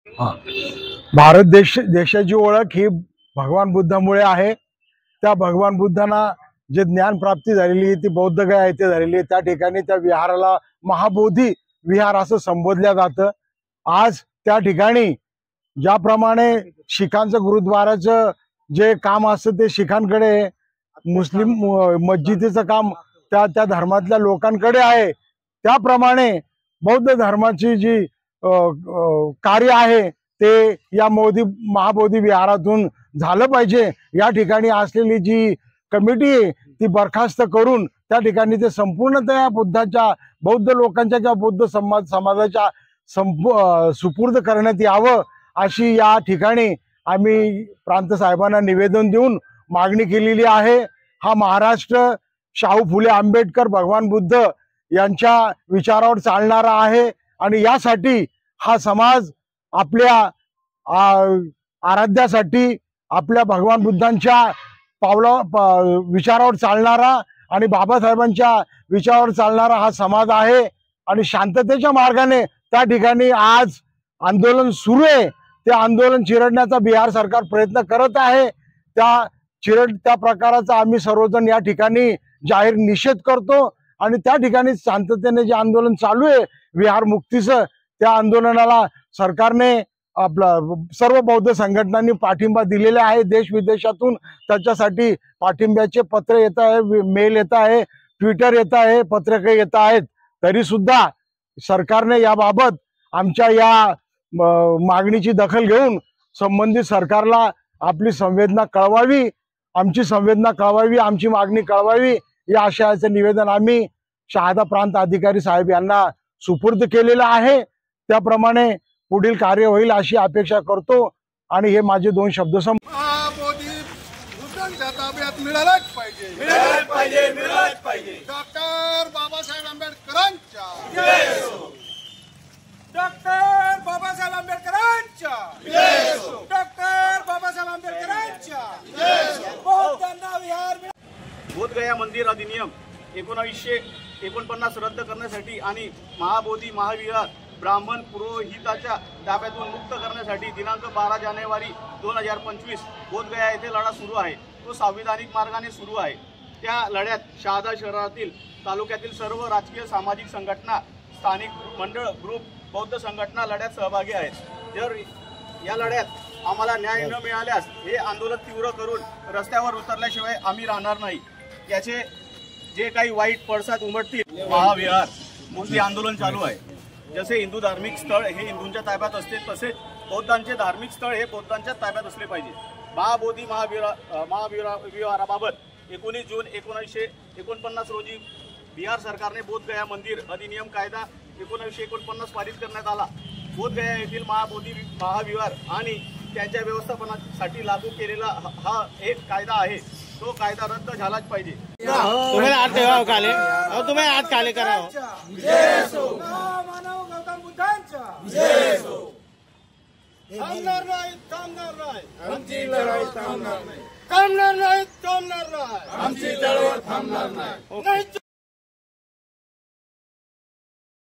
भारत देशाची ओळख ही भगवान बुद्धामुळे आहे। त्या भगवान बुद्धांना जे ज्ञान प्राप्ती झालेली ती बौद्ध गया येथे झालेली, त्या ठिकाणी त्या विहाराला महाबोधी विहार असं संबोधल्या जातं। आज त्या ठिकाणी ज्याप्रमाणे शिखांचं गुरुद्वाराचं जे काम असतं ते शिखांकडे, मुस्लिम मस्जिदीचं काम त्या धर्मातल्या लोकांकडे आहे, त्याप्रमाणे बौद्ध धर्माची जी कार्य आहे ते या महाबोधी विहारातून झालं पाहिजे। या ठिकाणी असलेली जी कमिटी ती बरखास्त करून त्या ठिकाणी ते संपूर्णतः बुद्धाच्या, बौद्ध लोकांच्या किंवा बौद्ध समाजाच्या सुपूर्द करण्यात यावं अशी या ठिकाणी आम्ही प्रांत साहेबांना निवेदन देऊन मागणी केलेली आहे। हा महाराष्ट्र शाहू फुले आंबेडकर भगवान बुद्ध यांच्या विचारावर चालणारा आहे आणि यासाठी हा समाज आपल्या आराध्यासाठी, आपल्या भगवान बुद्धांच्या विचारावर चालणारा आणि बाबासाहेबांच्या विचारावर चालणारा हा समाज आहे आणि शांततेच्या मार्गाने त्या ठिकाणी आज आंदोलन सुरू आहे। ते आंदोलन चिरडण्याचा बिहार सरकार प्रयत्न करत आहे। त्या प्रकाराचा आम्ही सर्वजण या ठिकाणी जाहीर निषेध करतो आणि त्या ठिकाणी शांततेने जे आंदोलन चालू आहे विहार मुक्तीचं, त्या आंदोलनाला सरकारने सर्व बौद्ध संघटनांनी पाठिंबा दिलेला आहे। देश विदेशातून त्याच्यासाठी पाठिंब्याचे पत्र येत आहे, मेल येत आहे, ट्विटर येत आहे, पत्रके येत आहेत। तरी सुद्धा सरकारने याबाबत आमच्या या मागणीची दखल घेऊन संबंधित सरकारला आपली संवेदना कळवावी, आमची मागणी कळवावी या आशयाचे निवेदन आम्ही शहादा प्रांत अधिकारी साहेब यांना सुपूर्द केलेलं आहे। त्याप्रमाणे पुढील कार्य होईल अशी अपेक्षा करतो आणि हे माझे दोन शब्द मिळालंच पाहिजे। डॉक्टर बाबासाहेब आंबेडकरांच्या जय हो। डॉक्टर बाबासाहेब आंबेडकरांच्या जय हो। डॉक्टर बाबासाहेब आंबेडकरांच्या जय हो। बौद्धांना विहार बोधगया मंदिर अधिनियम 1949 रद्द करण्यासाठी आणि महाबोधी महाविहार ब्राह्मण पुरोहिताच्या ताब्यातून मुक्त करण्यासाठी दिनांक 12 जानेवारी 2025 बोधगया येथे लढा सुरू आहे। तो संविधानिक मार्गाने सुरू आहे। त्या लढ्यात शहादा शहरातील, तालुक्यातील सर्व राजकीय सामाजिक संघटना, स्थानिक मंडळ, ग्रुप, बौद्ध संघटना लढ्यात सहभागी आहेत। जर या लढ्यात आम्हाला न्याय न मिळाल्यास हे आंदोलन तीव्र करून रस्त्यावर उतरल्याशिवाय आम्ही राहणार नाही। याचे जे काही वाईट पडसाद उमटतील, महाविहार मुक्ती आंदोलन चालू आहे। जसे हिंदू धार्मिक स्थळ हे हिंदूंच्या ताब्यात असते, तसेच बौद्धांचे धार्मिक स्थळ हे बौद्धांच्या ताब्यात असले पाहिजे। महाबोधी महाविहाराबाबत 19 जून 1949 रोजी बिहार सरकारने बोधगया मंदिर अधिनियम कायदा 1949 पारित करण्यात आला। बोधगया येथील महाबोधी महाविहार आणि त्यांच्या व्यवस्थापनासाठी लागू केलेला हा एक कायदा आहे, तो कायदा रद्द झालाच पाहिजे। तुम्हें आज काले कराओ जय हो। मानव गौतम बुद्धांच्या जय हो। थांबणार नाही आमची लढाई थांबणार नाही। आमची चळवळ थांबणार नाही।